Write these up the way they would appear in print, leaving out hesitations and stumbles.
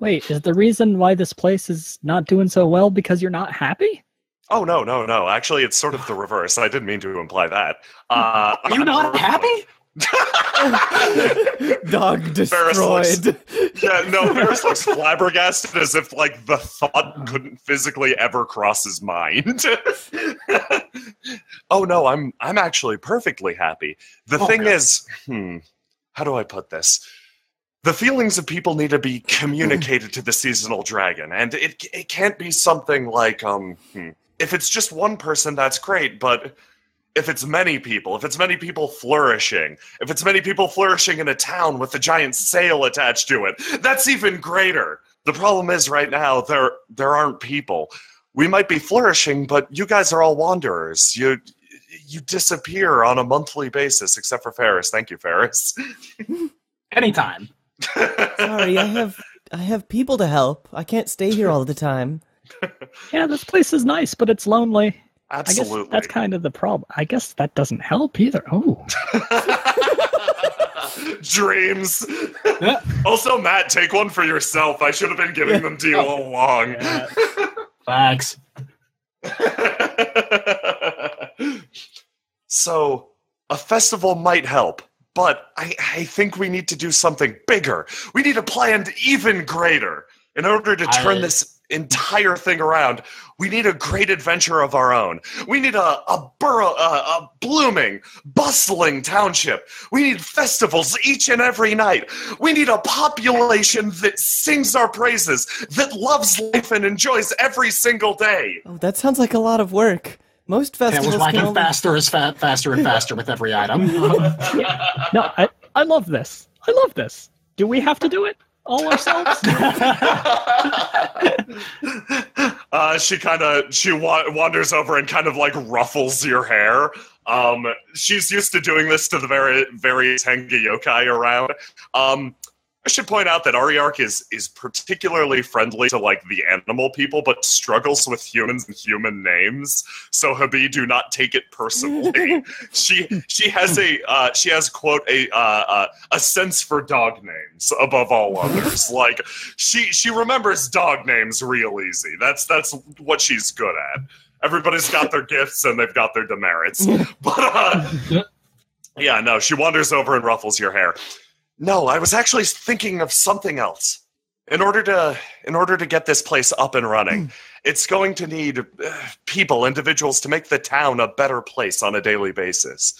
Wait, is the reason why this place is not doing so well because you're not happy? Oh, no. Actually, it's sort of the reverse. I didn't mean to imply that. Are you not happy? Dog destroyed. Fayris looks flabbergasted as if, like, the thought couldn't physically ever cross his mind. Oh, no, I'm actually perfectly happy. The thing is, how do I put this? The feelings of people need to be communicated to the seasonal dragon, and it can't be something like, if it's just one person, that's great, but if it's many people flourishing, if it's many people flourishing in a town with a giant sail attached to it, that's even greater. The problem is right now, there aren't people. We might be flourishing, but you guys are all wanderers. You disappear on a monthly basis, except for Fayris. Thank you, Fayris. Anytime. Sorry, I have people to help. I can't stay here all the time. Yeah, this place is nice, but it's lonely. Absolutely. I guess that's kind of the problem. I guess that doesn't help either. Oh. Dreams. Also, Matt, take one for yourself. I should have been giving them to you all along. Yeah. Facts. So, a festival might help, but I think we need to do something bigger. We need a plan even greater. In order to turn this entire thing around, we need a great adventure of our own. We need a blooming, bustling township. We need festivals each and every night. We need a population that sings our praises, that loves life and enjoys every single day. Oh, that sounds like a lot of work. Most festivals it was like faster and faster with every item. No, I love this. I love this. Do we have to do it all ourselves? She wanders over and kind of like ruffles your hair. She's used to doing this to the very Tenga yokai around. I should point out that Ariarc is particularly friendly to like the animal people, but struggles with humans and human names. So Habi, do not take it personally. she has quote a sense for dog names above all others. Like she remembers dog names real easy. That's what she's good at. Everybody's got their gifts and they've got their demerits. But yeah, no, she wanders over and ruffles your hair. No, I was actually thinking of something else. In order to get this place up and running, it's going to need individuals to make the town a better place on a daily basis.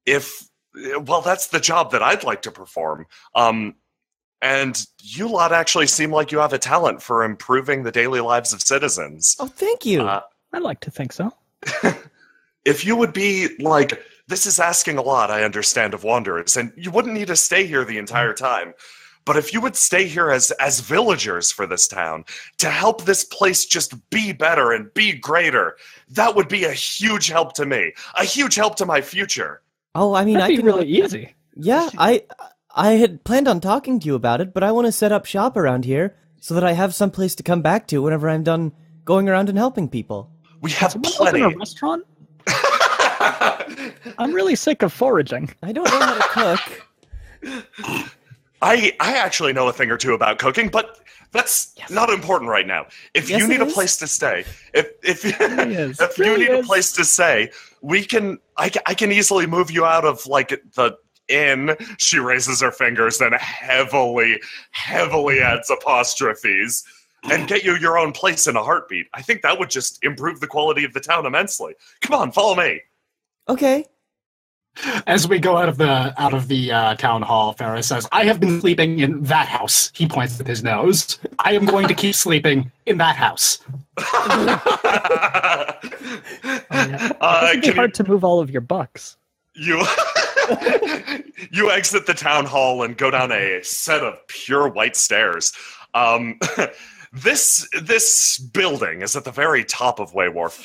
That's the job that I'd like to perform. And you lot actually seem like you have a talent for improving the daily lives of citizens. Oh, thank you. I'd like to think so. If you would be like... This is asking a lot, I understand, of wanderers, and you wouldn't need to stay here the entire time. But if you would stay here as villagers for this town, to help this place just be better and be greater, that would be a huge help to me. A huge help to my future. Oh, I mean, That'd be really easy. Yeah, I had planned on talking to you about it, but I want to set up shop around here so that I have some place to come back to whenever I'm done going around and helping people. We have plenty. Open a restaurant? I'm really sick of foraging. I don't know how to cook. I actually know a thing or two about cooking, but that's not important right now. If you need a place to stay, if you need a place to stay, I can easily move you out of like the inn. She raises her fingers and heavily adds apostrophes. And get you your own place in a heartbeat. I think that would just improve the quality of the town immensely. Come on, follow me. Okay. As we go out of the town hall, Fayris says, "I have been sleeping in that house." He points with his nose. "I am going to keep sleeping in that house." It's hard to move all of your bucks. You exit the town hall and go down a set of pure white stairs. This building is at the very top of Waywharf.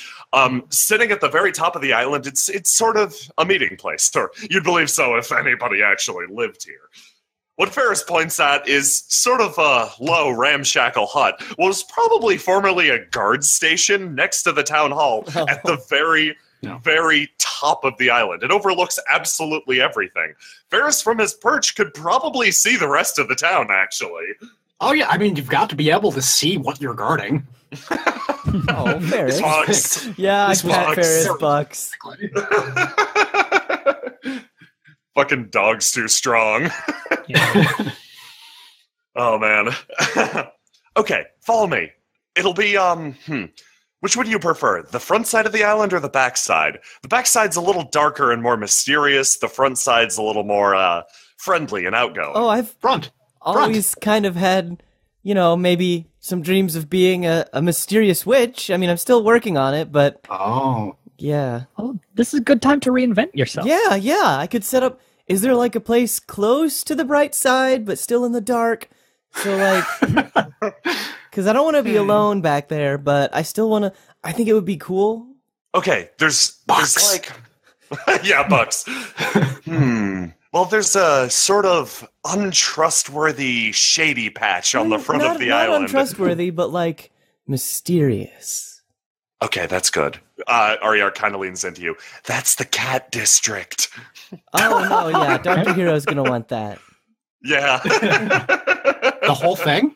Sitting at the very top of the island, it's sort of a meeting place, or you'd believe so if anybody actually lived here. What Fayris points at is sort of a low, ramshackle hut. Was probably formerly a guard station next to the town hall at the very top of the island. It overlooks absolutely everything. Fayris, from his perch, could probably see the rest of the town, actually. Oh, yeah, I mean, you've got to be able to see what you're guarding. Oh, Fayris. Bucks. Yeah, I pet Bucks. Fayris Bucks. Fucking dog's too strong. Yeah. Oh, man. Okay, follow me. It'll be, which would you prefer, the front side of the island or the back side? The back side's a little darker and more mysterious. The front side's a little more, friendly and outgoing. Oh, I've always kind of had, maybe some dreams of being a mysterious witch. I mean, I'm still working on it, but... Oh. Yeah. Oh, this is a good time to reinvent yourself. Yeah, I could set up... Is there, like, a place close to the bright side, but still in the dark? So, like... Because I don't want to be alone back there, but I still want to... I think it would be cool. Okay, there's like... yeah, Bucks. Well, there's a sort of untrustworthy, shady patch on the front of the island. Not untrustworthy, but, like, mysterious. Okay, that's good. Ariarc kind of leans into you. That's the cat district. Oh, no, yeah, Dr. Hero's gonna want that. Yeah. The whole thing?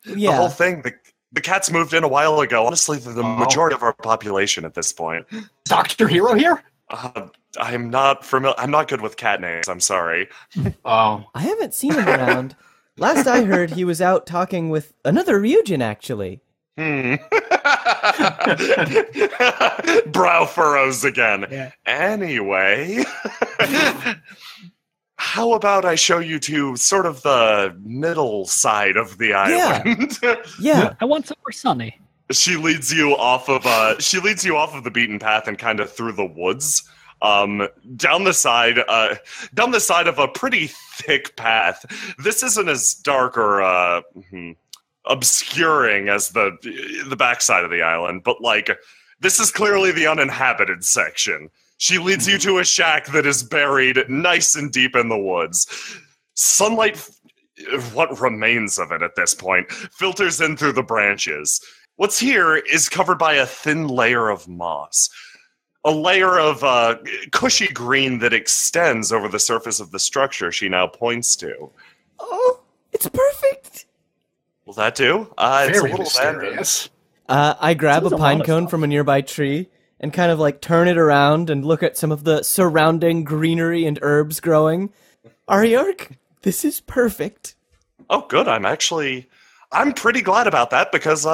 Yeah. The whole thing. The cats moved in a while ago. Honestly, they're the majority of our population at this point. Dr. Hero here? I'm not familiar. I'm not good with cat names. I'm sorry. Oh. I haven't seen him around. Last I heard, he was out talking with another Ryujin, actually. Brow furrows again. Yeah. Anyway, how about I show you to sort of the middle side of the island? Yeah. I want somewhere sunny. She leads you off of the beaten path and kind of through the woods. Down the side of a pretty thick path. This isn't as dark or obscuring as the backside of the island, but like this is clearly the uninhabited section. She leads you to a shack that is buried nice and deep in the woods. Sunlight, what remains of it at this point, filters in through the branches. What's here is covered by a thin layer of moss. A layer of cushy green that extends over the surface of the structure she now points to. Oh, it's perfect. Will that do? It's a Very little mysterious. I grab a This is a pine lot of cone stuff. from a nearby tree and kind of like turn it around and look at some of the surrounding greenery and herbs growing. Ariarc, this is perfect. Oh, good. I'm pretty glad about that because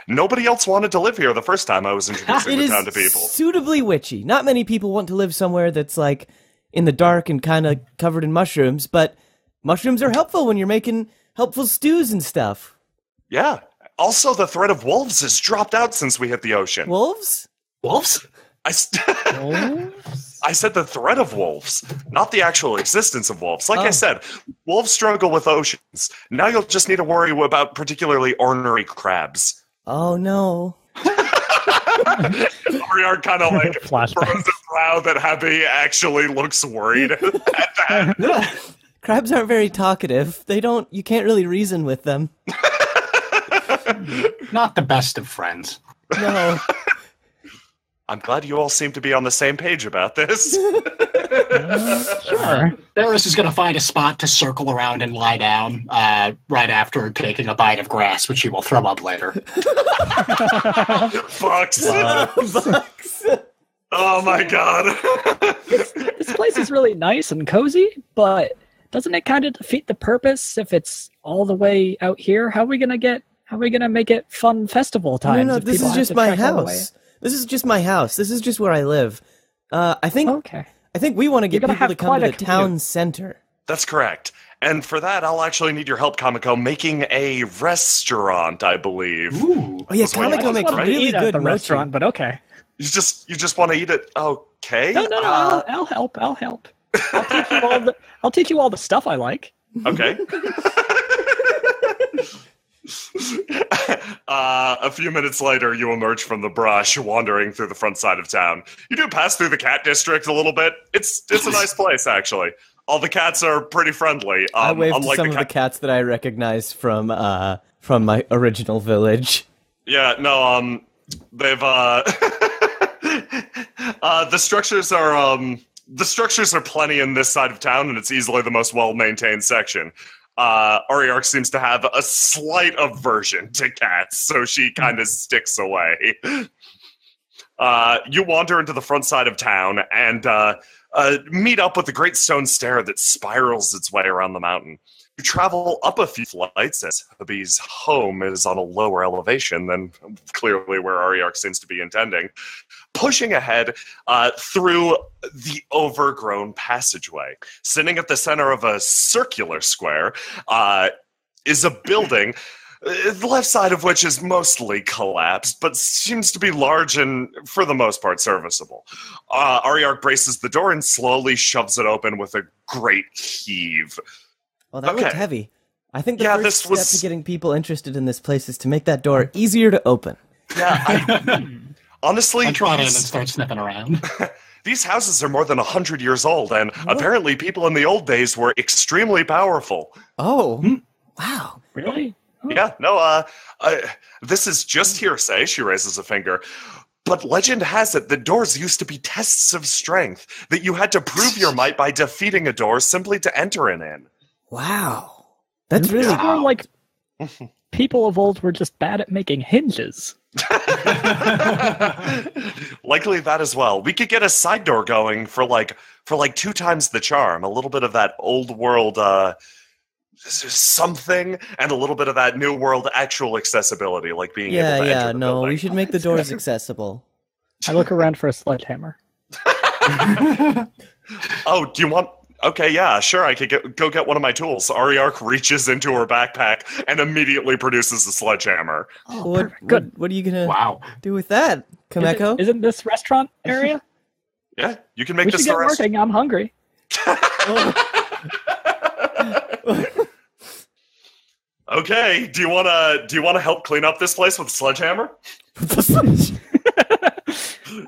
nobody else wanted to live here the first time I was introducing It the is town to people. suitably witchy. Not many people want to live somewhere that's like in the dark and kind of covered in mushrooms, but mushrooms are helpful when you're making helpful stews and stuff. Yeah. Also, the threat of wolves has dropped out since we hit the ocean. Wolves? Wolves? I said the threat of wolves, not the actual existence of wolves. Like I said, wolves struggle with oceans. Now you'll just need to worry about particularly ornery crabs. Oh no. Ariarc kind of like Flashbacks. furrows a brow that Habi actually looks worried at that. Crabs aren't very talkative. You can't really reason with them. Not the best of friends. No. I'm glad you all seem to be on the same page about this. Sure. Fayris is going to find a spot to circle around and lie down right after taking a bite of grass, which he will throw up later. Fucks. Oh my god. This place is really nice and cozy, but doesn't it kind of defeat the purpose if it's all the way out here? How are we gonna make it fun festival times? No, if this people is have just to my trek all the way? house. This is just my house. This is just where I live. I think we want to get You're gonna people to have come quite to a the town commute. center. That's correct. And for that, I'll actually need your help, Kameko, making a restaurant, I believe. Ooh. Oh yeah, That's what you Kameko want, makes right? really Eat at good the mochi. restaurant, but okay. You just want to eat it? Okay. No, I'll help. I'll teach you all the stuff I like. Okay. A few minutes later, you emerge from the brush, wandering through the front side of town. You do pass through the cat district a little bit. It's a nice place, actually. All the cats are pretty friendly. I waved to unlike some of the cats that I recognize from my original village. Yeah, no, they've the structures are plenty in this side of town, and it's easily the most well-maintained section. Ariarc seems to have a slight aversion to cats, so she kind of sticks away. You wander into the front side of town and meet up with the great stone stair that spirals its way around the mountain. You travel up a few flights as Habi's home is on a lower elevation than clearly where Ariarc seems to be intending. Pushing ahead through the overgrown passageway. Sitting at the center of a circular square is a building, the left side of which is mostly collapsed, but seems to be large and, for the most part, serviceable. Ariarc braces the door and slowly shoves it open with a great heave. Oh, that looked heavy. I think the Yeah, first this step was- to getting people interested in this place is to make that door easier to open. Yeah, honestly, I trot in and start sniffing around. these houses are more than 100 years old, and apparently people in the old days were extremely powerful. Oh, wow. Really? Oh. Yeah, no, this is just hearsay, she raises a finger. But legend has it that doors used to be tests of strength, that you had to prove your might by defeating a door simply to enter an inn. Wow. That's really It's more like people of old were just bad at making hinges. Likely that as well. We could get a side door going for like 2 times the charm. A little bit of that old world something, and a little bit of that new world actual accessibility, like being able to enter the no, building. we should make the doors accessible. I look around for a sledgehammer. Oh, do you want... Okay, yeah, sure, I could go get one of my tools. Ariarc reaches into her backpack and immediately produces a sledgehammer. Oh, perfect. Good. What are you going to Wow. do with that, Kameko? Isn't this restaurant area? Yeah, you can make We this should get the rest. working. I'm hungry. Okay, do you wanna help clean up this place with a sledgehammer?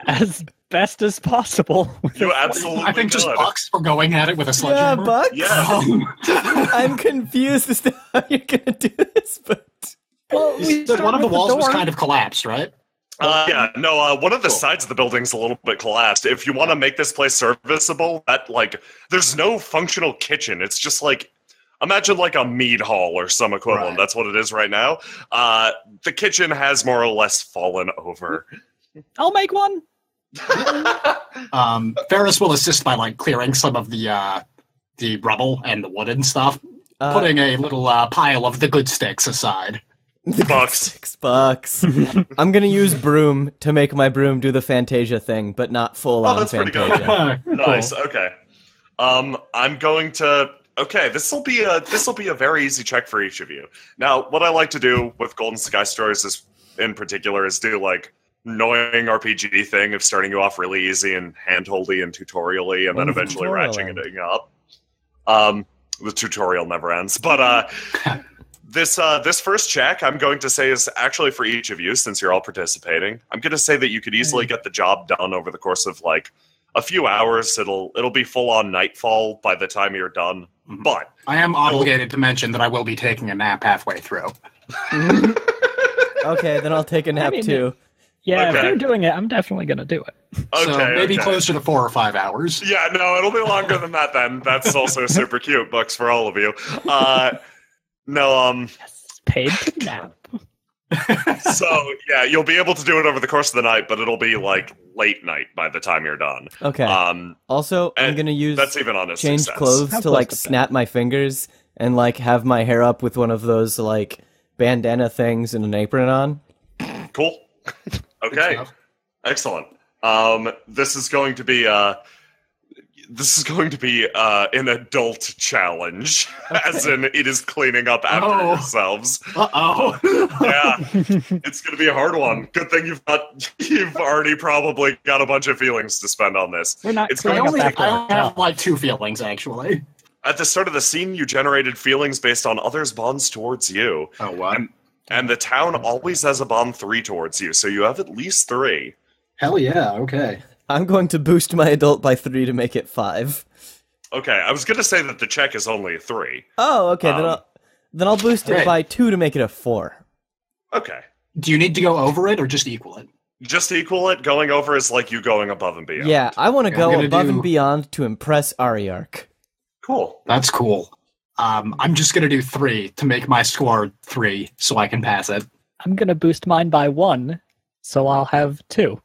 As best as possible. You absolutely I think just could. Bucks for going at it with a Yeah, sledgehammer. Bucks? Yeah. I'm confused as to how you're going to do this, but... Well, You said one of the walls was kind of collapsed, right? One of the sides of the building's a little bit collapsed. If you want to make this place serviceable, there's no functional kitchen. It's just like, imagine like a mead hall or some equivalent. Right. That's what it is right now. The kitchen has more or less fallen over. I'll make one. Ferris will assist by like clearing some of the rubble and the wood and stuff, putting a little pile of the good sticks aside. Bucks. $6. I'm going to use broom to make my broom do the Fantasia thing, but not full on that's pretty good. Fantasia. Nice. Okay. I'm going to. Okay, this will be a very easy check for each of you. Now, what I like to do with Golden Sky Stories is, in particular, is do like annoying RPG thing of starting you off really easy and handholdy and tutorially, and then eventually ratcheting it up. The tutorial never ends, but this first check I'm going to say is actually for each of you, since you're all participating. I'm going to say that you could easily get the job done over the course of like a few hours. It'll be full on nightfall by the time you're done. But I am obligated to mention that I will be taking a nap halfway through. Okay, then I'll take a nap too. Yeah, Okay. if you're doing it, I'm definitely going to do it. okay, So maybe okay. closer to 4 or 5 hours. Yeah, no, it'll be longer than that then. That's also super cute, Bucks, for all of you. Paid to nap. So, yeah, you'll be able to do it over the course of the night, but it'll be, like, late night by the time you're done. Okay. Also, I'm and going to use that's even on a change success. clothes How to like close to snap my fingers and like have my hair up with one of those like bandana things and an apron on. Cool. Okay. stuff. Excellent. This is going to be an adult challenge, as in it is cleaning up after Oh. yourselves. Uh-oh. Yeah, it's going to be a hard one. Good thing you've already probably got a bunch of feelings to spend on this. We're not It's I cleaning going up only, after I our only have job. like 2 feelings, actually. At the start of the scene, you generated feelings based on others' bonds towards you. Oh, what? And the town always has a bond 3 towards you, so you have at least 3. Hell yeah, okay. I'm going to boost my adult by 3 to make it 5. Okay, I was going to say that the check is only a 3. Oh, okay. Then I'll boost it Great. by 2 to make it a 4. Okay. Do you need to go over it or just equal it? Just equal it. Going over is like you going above and beyond. Yeah, I want to Yeah, I'm go gonna above do- and beyond to impress Ariarc. Cool. That's cool. I'm just gonna do 3 to make my score 3 so I can pass it. I'm gonna boost mine by 1, so I'll have 2.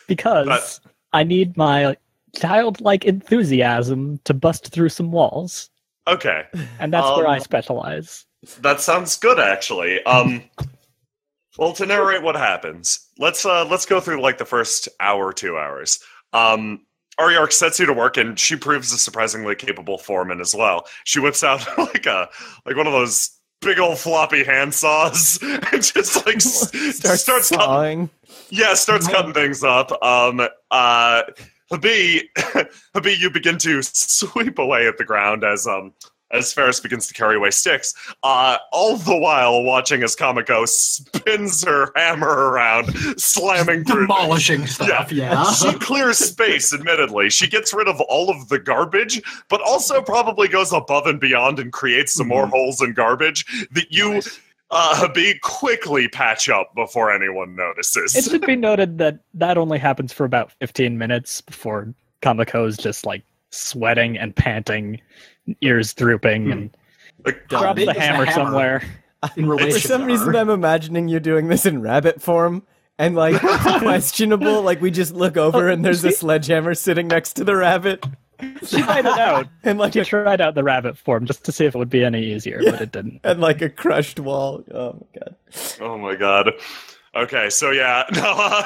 Because I need my childlike enthusiasm to bust through some walls. Okay. And that's where I specialize. That sounds good, actually. Well, to narrate what happens, let's go through like the first hour, 2 hours. Ariarc sets you to work, and she proves a surprisingly capable foreman as well. She whips out like one of those big old floppy handsaws and just like starts sawing. Starts cutting things up. Habi, you begin to sweep away at the ground as Fayris begins to carry away sticks, all the while watching as Kameko spins her hammer around, slamming through demolishing stuff. Yeah. She clears space, admittedly. She gets rid of all of the garbage, but also probably goes above and beyond and creates some more holes in garbage that you Habi quickly patch up before anyone notices. It should be noted that only happens for about 15 minutes before Kameko's just like sweating and panting, ears drooping, and drops the hammer somewhere. For some reason, I'm imagining you doing this in rabbit form, and like it's questionable. Like we just look over and there's a sledgehammer sitting next to the rabbit. She tried it out, and like she tried out the rabbit form just to see if it would be any easier, but it didn't. And like a crushed wall. Oh my god. Oh my god. Okay, so yeah, no,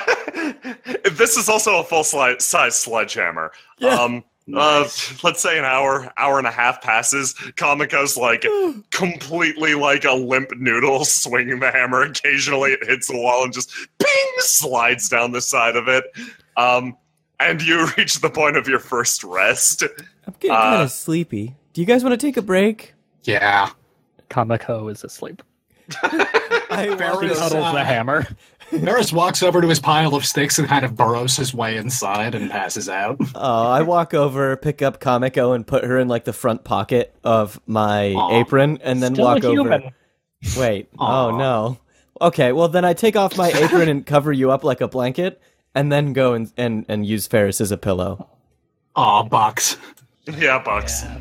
this is also a full-size sledgehammer. Yeah. Let's say an hour and a half passes. Kameko's like completely like a limp noodle swinging the hammer. Occasionally it hits the wall and just ping slides down the side of it. And you reach the point of your first rest. I'm getting kind of sleepy. Do you guys want to take a break? Yeah. Kameko is asleep. I Cuddles the hammer. Fayris walks over to his pile of sticks and kind of burrows his way inside and passes out. I walk over, pick up Kameko, and put her in like the front pocket of my apron, and then Still walk a human. over. Wait. Oh no. Okay. Well, then I take off my apron and cover you up like a blanket, and then go and use Fayris as a pillow. Aw, Bucks. Yeah, Bucks. Yeah.